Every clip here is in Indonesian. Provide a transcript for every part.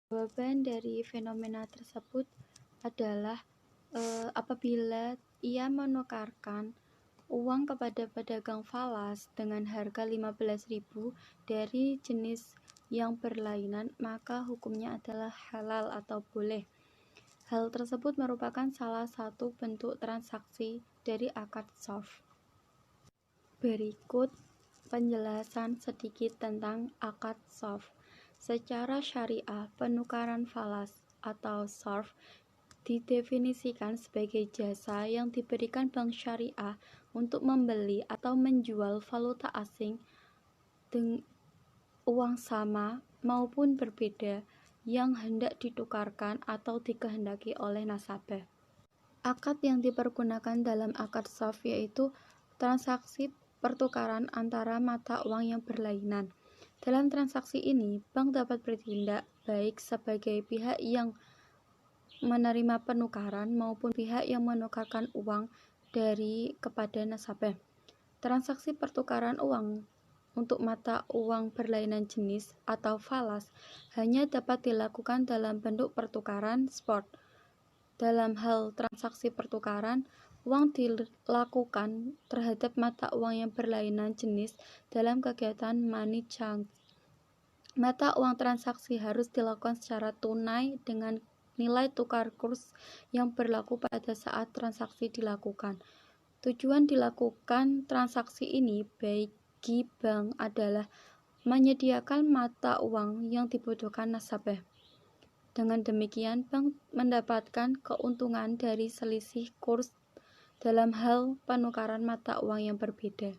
Jawaban dari fenomena tersebut adalah apabila ia menukarkan uang kepada pedagang falas dengan harga 15.000 dari jenis yang berlainan, maka hukumnya adalah halal atau boleh. Hal tersebut merupakan salah satu bentuk transaksi dari akad sharf. Berikut penjelasan sedikit tentang akad sharf. Secara syariah, penukaran falas atau sharf didefinisikan sebagai jasa yang diberikan bank syariah untuk membeli atau menjual valuta asing dengan uang sama maupun berbeda yang hendak ditukarkan atau dikehendaki oleh nasabah. Akad yang dipergunakan dalam akad sharf yaitu transaksi pertukaran antara mata uang yang berlainan. Dalam transaksi ini, bank dapat bertindak baik sebagai pihak yang menerima penukaran maupun pihak yang menukarkan uang dari kepada nasabah. Transaksi pertukaran uang untuk mata uang berlainan jenis atau falas hanya dapat dilakukan dalam bentuk pertukaran spot. Dalam hal transaksi pertukaran, uang dilakukan terhadap mata uang yang berlainan jenis dalam kegiatan money change. Mata uang transaksi harus dilakukan secara tunai dengan nilai tukar kurs yang berlaku pada saat transaksi dilakukan. Tujuan dilakukan transaksi ini bagi bank adalah menyediakan mata uang yang dibutuhkan nasabah. Dengan demikian, bank mendapatkan keuntungan dari selisih kurs dalam hal penukaran mata uang yang berbeda.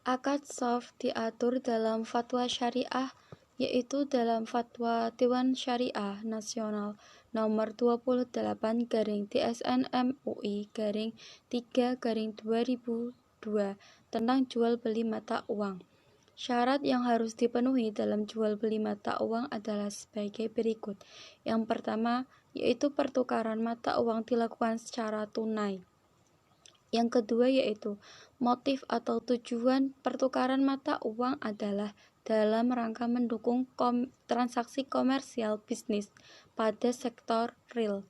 Akad sharf diatur dalam fatwa syariah, yaitu dalam Fatwa Dewan Syariah Nasional nomor 28/DSN MUI 3/2002 tentang jual beli mata uang. Syarat yang harus dipenuhi dalam jual beli mata uang adalah sebagai berikut. Yang pertama, yaitu pertukaran mata uang dilakukan secara tunai. Yang kedua yaitu motif atau tujuan pertukaran mata uang adalah dalam rangka mendukung transaksi komersial bisnis pada sektor real.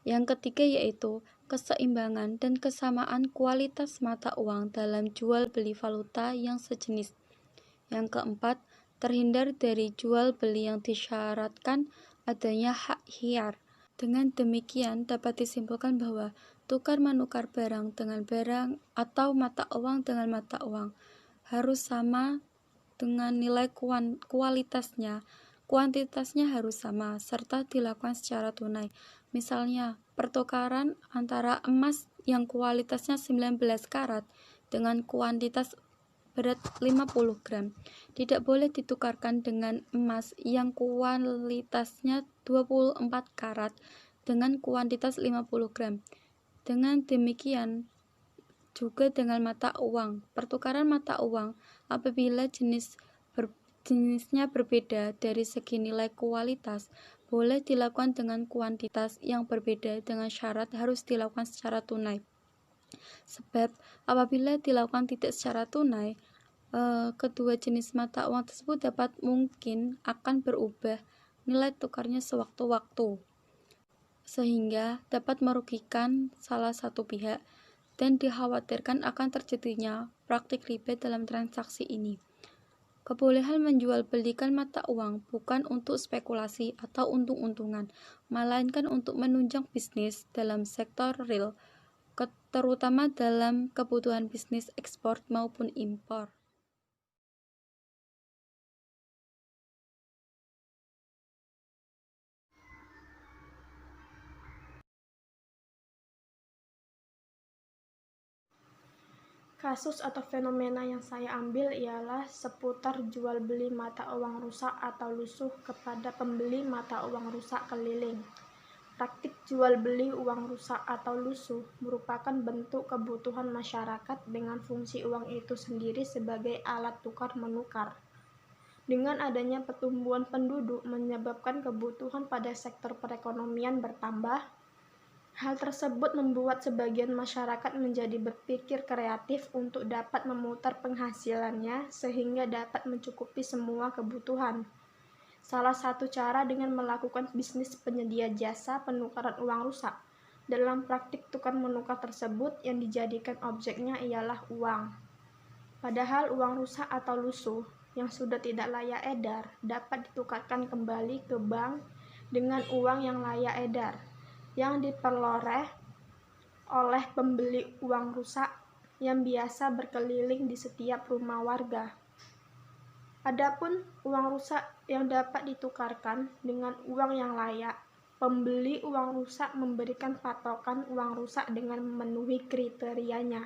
Yang ketiga yaitu keseimbangan dan kesamaan kualitas mata uang dalam jual beli valuta yang sejenis. Yang keempat, terhindar dari jual beli yang disyaratkan adanya hak hiyar. Dengan demikian dapat disimpulkan bahwa tukar-menukar barang dengan barang atau mata uang dengan mata uang harus sama dengan nilai kuantitasnya harus sama, serta dilakukan secara tunai. Misalnya, pertukaran antara emas yang kualitasnya 19 karat dengan kuantitas berat 50 gram tidak boleh ditukarkan dengan emas yang kualitasnya 24 karat dengan kuantitas 50 gram. Dengan demikian juga dengan mata uang. Pertukaran mata uang apabila jenisnya berbeda dari segi nilai kualitas boleh dilakukan dengan kuantitas yang berbeda dengan syarat harus dilakukan secara tunai. Sebab apabila dilakukan tidak secara tunai, kedua jenis mata uang tersebut mungkin akan berubah nilai tukarnya sewaktu-waktu, sehingga dapat merugikan salah satu pihak dan dikhawatirkan akan terjadinya praktik riba dalam transaksi ini. Kebolehan menjual belikan mata uang bukan untuk spekulasi atau untung-untungan, melainkan untuk menunjang bisnis dalam sektor real, terutama dalam kebutuhan bisnis ekspor maupun impor. Kasus atau fenomena yang saya ambil ialah seputar jual beli mata uang rusak atau lusuh kepada pembeli mata uang rusak keliling. Praktik jual beli uang rusak atau lusuh merupakan bentuk kebutuhan masyarakat dengan fungsi uang itu sendiri sebagai alat tukar-menukar. Dengan adanya pertumbuhan penduduk menyebabkan kebutuhan pada sektor perekonomian bertambah. Hal tersebut membuat sebagian masyarakat menjadi berpikir kreatif untuk dapat memutar penghasilannya sehingga dapat mencukupi semua kebutuhan. Salah satu cara dengan melakukan bisnis penyedia jasa penukaran uang rusak. Dalam praktik tukar-menukar tersebut, yang dijadikan objeknya ialah uang. Padahal uang rusak atau lusuh yang sudah tidak layak edar dapat ditukarkan kembali ke bank dengan uang yang layak edar, yang diperoleh oleh pembeli uang rusak yang biasa berkeliling di setiap rumah warga. Adapun uang rusak yang dapat ditukarkan dengan uang yang layak, pembeli uang rusak memberikan patokan uang rusak dengan memenuhi kriterianya.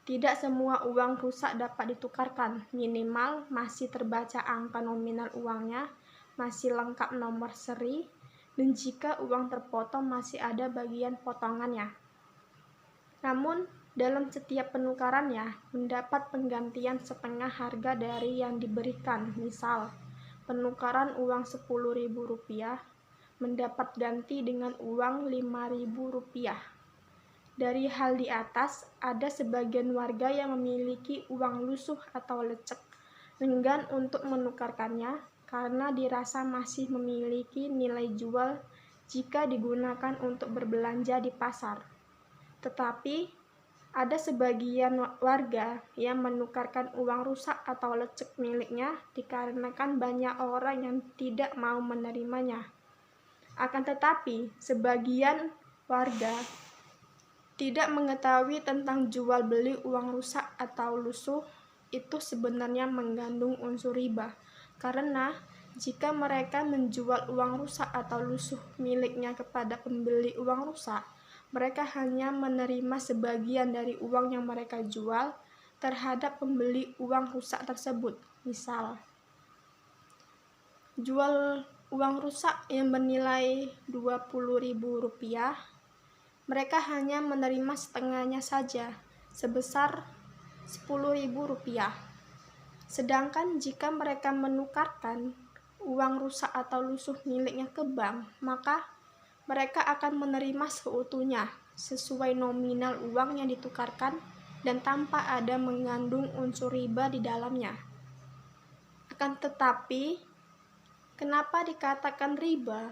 Tidak semua uang rusak dapat ditukarkan, minimal masih terbaca angka nominal uangnya, masih lengkap nomor seri, dan jika uang terpotong masih ada bagian potongannya. Namun, dalam setiap penukarannya mendapat penggantian setengah harga dari yang diberikan. Misal, penukaran uang Rp10.000 mendapat ganti dengan uang Rp5.000. Dari hal di atas, ada sebagian warga yang memiliki uang lusuh atau lecek, enggan untuk menukarkannya karena dirasa masih memiliki nilai jual jika digunakan untuk berbelanja di pasar. Tetapi, ada sebagian warga yang menukarkan uang rusak atau lecek miliknya dikarenakan banyak orang yang tidak mau menerimanya. Akan tetapi, sebagian warga tidak mengetahui tentang jual beli uang rusak atau lusuh itu sebenarnya mengandung unsur riba, karena jika mereka menjual uang rusak atau lusuh miliknya kepada pembeli uang rusak, mereka hanya menerima sebagian dari uang yang mereka jual terhadap pembeli uang rusak tersebut. Misal, jual uang rusak yang bernilai Rp20.000, mereka hanya menerima setengahnya saja, sebesar Rp10.000. Sedangkan jika mereka menukarkan uang rusak atau lusuh miliknya ke bank, maka mereka akan menerima seutuhnya, sesuai nominal uang yang ditukarkan dan tanpa ada mengandung unsur riba di dalamnya. Akan tetapi, kenapa dikatakan riba?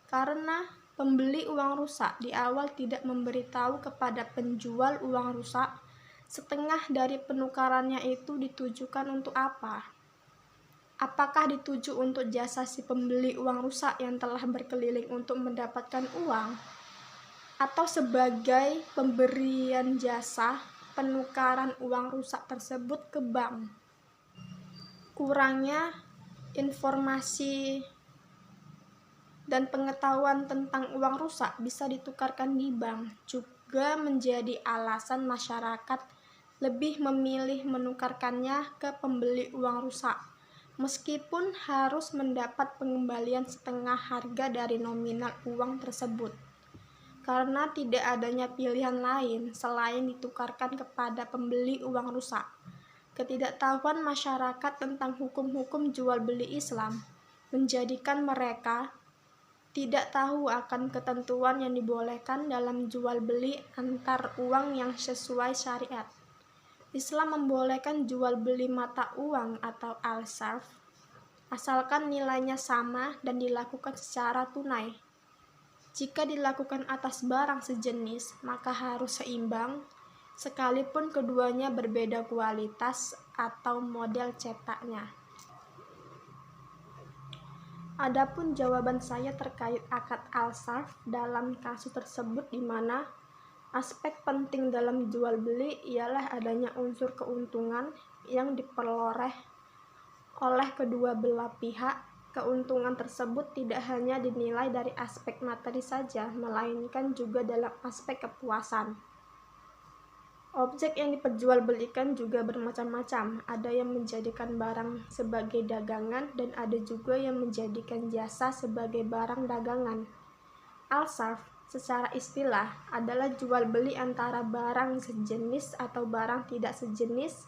Karena pembeli uang rusak di awal tidak memberitahu kepada penjual uang rusak setengah dari penukarannya itu ditujukan untuk apa. Apakah dituju untuk jasa si pembeli uang rusak yang telah berkeliling untuk mendapatkan uang, atau sebagai pemberian jasa penukaran uang rusak tersebut ke bank? Kurangnya informasi dan pengetahuan tentang uang rusak bisa ditukarkan di bank juga menjadi alasan masyarakat lebih memilih menukarkannya ke pembeli uang rusak, meskipun harus mendapat pengembalian setengah harga dari nominal uang tersebut, karena tidak adanya pilihan lain selain ditukarkan kepada pembeli uang rusak. Ketidaktahuan masyarakat tentang hukum-hukum jual beli Islam menjadikan mereka tidak tahu akan ketentuan yang dibolehkan dalam jual beli antar uang yang sesuai syariat. Islam membolehkan jual beli mata uang atau al-sarf, asalkan nilainya sama dan dilakukan secara tunai. Jika dilakukan atas barang sejenis, maka harus seimbang, sekalipun keduanya berbeda kualitas atau model cetaknya. Adapun jawaban saya terkait akad al-sarf dalam kasus tersebut, di mana aspek penting dalam jual beli ialah adanya unsur keuntungan yang diperoleh oleh kedua belah pihak. Keuntungan tersebut tidak hanya dinilai dari aspek materi saja, melainkan juga dalam aspek kepuasan. Objek yang diperjualbelikan juga bermacam-macam. Ada yang menjadikan barang sebagai dagangan dan ada juga yang menjadikan jasa sebagai barang dagangan. Al-sarf secara istilah adalah jual beli antara barang sejenis atau barang tidak sejenis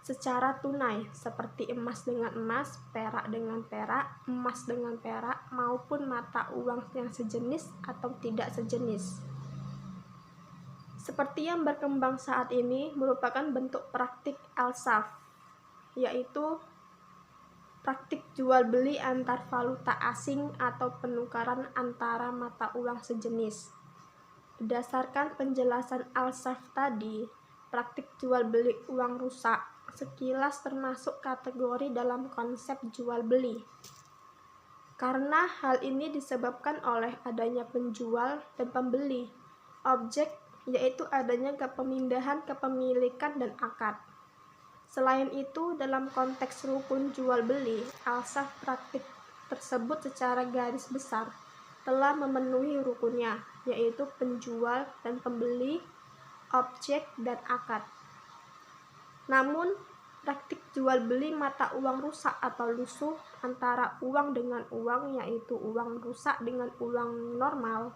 secara tunai, seperti emas dengan emas, perak dengan perak, emas dengan perak, maupun mata uang yang sejenis atau tidak sejenis. Seperti yang berkembang saat ini merupakan bentuk praktik al-sarf, yaitu praktik jual beli antar valuta asing atau penukaran antara mata uang sejenis. Berdasarkan penjelasan Al-Saf tadi, praktik jual beli uang rusak sekilas termasuk kategori dalam konsep jual beli. Karena hal ini disebabkan oleh adanya penjual dan pembeli objek, yaitu adanya pemindahan kepemilikan dan akad. Selain itu, dalam konteks rukun jual beli, Al-Saf praktik tersebut secara garis besar telah memenuhi rukunnya, yaitu penjual dan pembeli, objek, dan akad. Namun, praktik jual beli mata uang rusak atau lusuh antara uang dengan uang, yaitu uang rusak dengan uang normal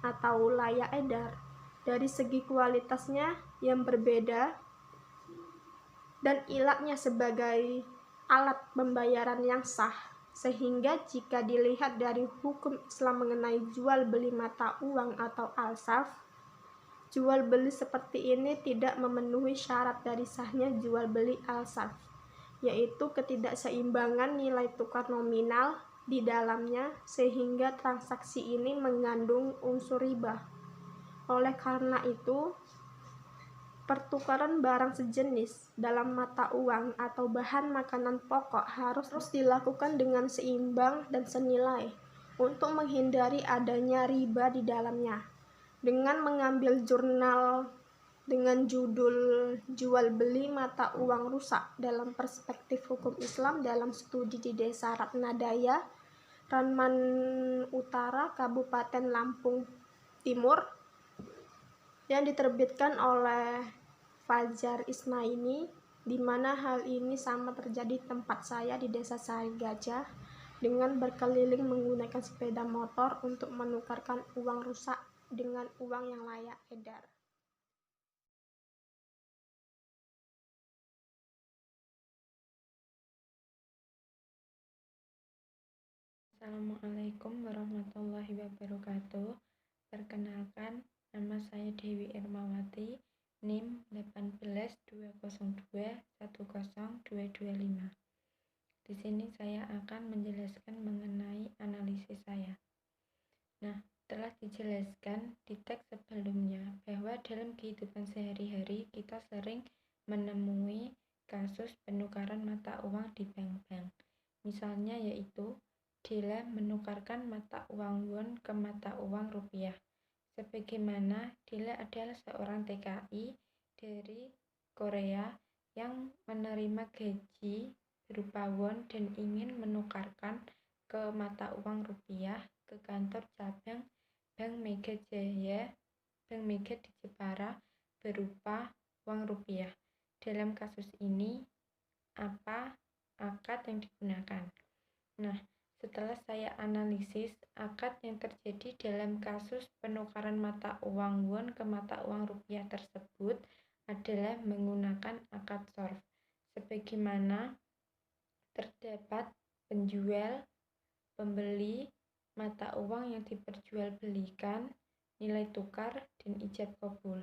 atau layak edar, dari segi kualitasnya yang berbeda dan ilatnya sebagai alat pembayaran yang sah, sehingga jika dilihat dari hukum Islam mengenai jual beli mata uang atau al-saf, jual beli seperti ini tidak memenuhi syarat dari sahnya jual beli al-saf, yaitu ketidakseimbangan nilai tukar nominal di dalamnya, sehingga transaksi ini mengandung unsur riba. Oleh karena itu, pertukaran barang sejenis dalam mata uang atau bahan makanan pokok harus dilakukan dengan seimbang dan senilai untuk menghindari adanya riba di dalamnya. Dengan mengambil jurnal dengan judul Jual Beli Mata Uang Rusak dalam Perspektif Hukum Islam dalam studi di Desa Ratnadaya, Ranman Utara, Kabupaten Lampung Timur, yang diterbitkan oleh Fajar Isnaini, di mana hal ini sama terjadi tempat saya di Desa Sari Gajah dengan berkeliling menggunakan sepeda motor untuk menukarkan uang rusak dengan uang yang layak edar. Assalamualaikum warahmatullahi wabarakatuh. Perkenalkan, nama saya Dewi Irmawati, NIM 18202100225. Di sini saya akan menjelaskan mengenai analisis saya. Nah, telah dijelaskan di teks sebelumnya bahwa dalam kehidupan sehari-hari kita sering menemui kasus penukaran mata uang di bank-bank. Misalnya yaitu Dila menukarkan mata uang won ke mata uang rupiah. Sebagaimana Dila adalah seorang TKI dari Korea yang menerima gaji berupa won dan ingin menukarkan ke mata uang rupiah ke kantor cabang Bank Mega Jaya, Bank Mega di Jepara berupa uang rupiah. Dalam kasus ini, apa akad yang digunakan? Nah, setelah saya analisis, akad yang terjadi dalam kasus penukaran mata uang won ke mata uang rupiah tersebut adalah menggunakan akad sorf. Sebagaimana terdapat penjual, pembeli, mata uang yang diperjualbelikan, nilai tukar, dan ijab kabul.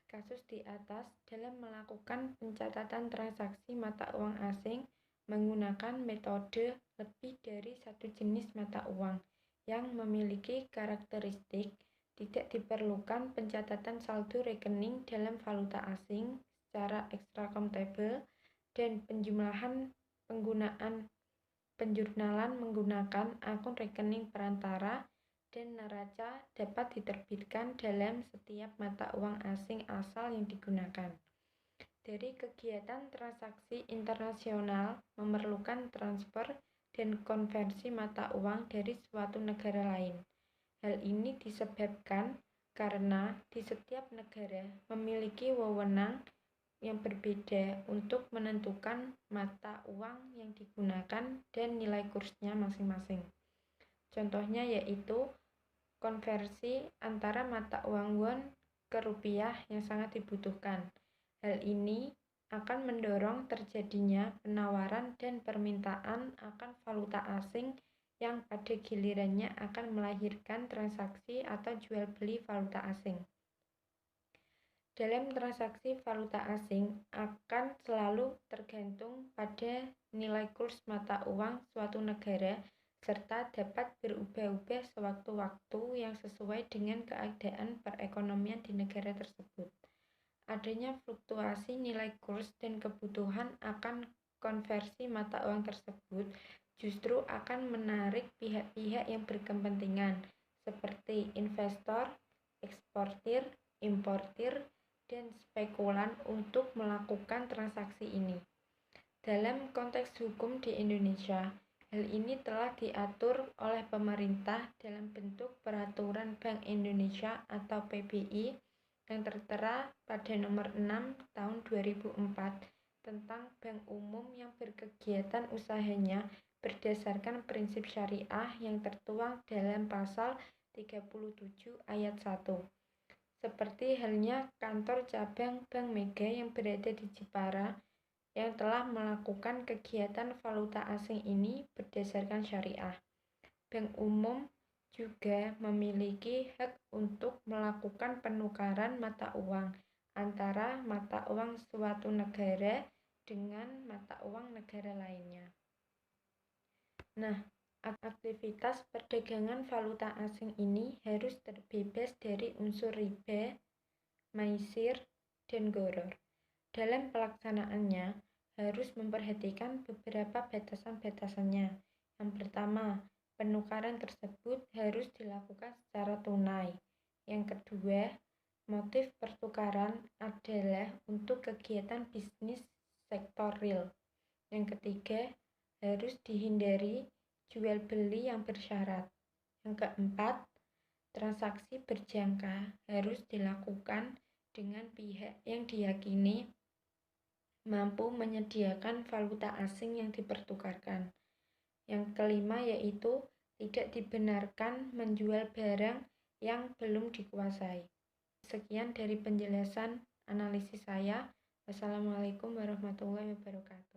Kasus di atas dalam melakukan pencatatan transaksi mata uang asing menggunakan metode lebih dari satu jenis mata uang yang memiliki karakteristik tidak diperlukan pencatatan saldo rekening dalam valuta asing secara extra-contable dan penjurnalan menggunakan akun rekening perantara dan neraca dapat diterbitkan dalam setiap mata uang asing asal yang digunakan. Dari kegiatan transaksi internasional memerlukan transfer dan konversi mata uang dari suatu negara lain. Hal ini disebabkan karena di setiap negara memiliki wewenang yang berbeda untuk menentukan mata uang yang digunakan dan nilai kursnya masing-masing. Contohnya yaitu konversi antara mata uang won ke rupiah yang sangat dibutuhkan. Hal ini akan mendorong terjadinya penawaran dan permintaan akan valuta asing yang pada gilirannya akan melahirkan transaksi atau jual beli valuta asing. Dalam transaksi valuta asing akan selalu tergantung pada nilai kurs mata uang suatu negara serta dapat berubah-ubah sewaktu-waktu yang sesuai dengan keadaan perekonomian di negara tersebut. Adanya fluktuasi nilai kurs dan kebutuhan akan konversi mata uang tersebut justru akan menarik pihak-pihak yang berkepentingan seperti investor, eksportir, importir, dan spekulan untuk melakukan transaksi ini. Dalam konteks hukum di Indonesia, hal ini telah diatur oleh pemerintah dalam bentuk Peraturan Bank Indonesia atau PBI yang tertera pada nomor 6 tahun 2004 tentang bank umum yang berkegiatan usahanya berdasarkan prinsip syariah yang tertuang dalam pasal 37 ayat 1. Seperti halnya kantor cabang Bank Mega yang berada di Jepara yang telah melakukan kegiatan valuta asing ini berdasarkan syariah. Bank umum juga memiliki hak untuk melakukan penukaran mata uang antara mata uang suatu negara dengan mata uang negara lainnya. Nah, aktivitas perdagangan valuta asing ini harus terbebas dari unsur riba, maisir, dan gharar. Dalam pelaksanaannya, harus memperhatikan beberapa batasan-batasannya. Yang pertama, penukaran tersebut harus dilakukan secara tunai. Yang kedua, motif pertukaran adalah untuk kegiatan bisnis sektor real. Yang ketiga, harus dihindari jual beli yang bersyarat. Yang keempat, transaksi berjangka harus dilakukan dengan pihak yang diyakini mampu menyediakan valuta asing yang dipertukarkan. Yang kelima yaitu tidak dibenarkan menjual barang yang belum dikuasai. Sekian dari penjelasan analisis saya. Wassalamualaikum warahmatullahi wabarakatuh.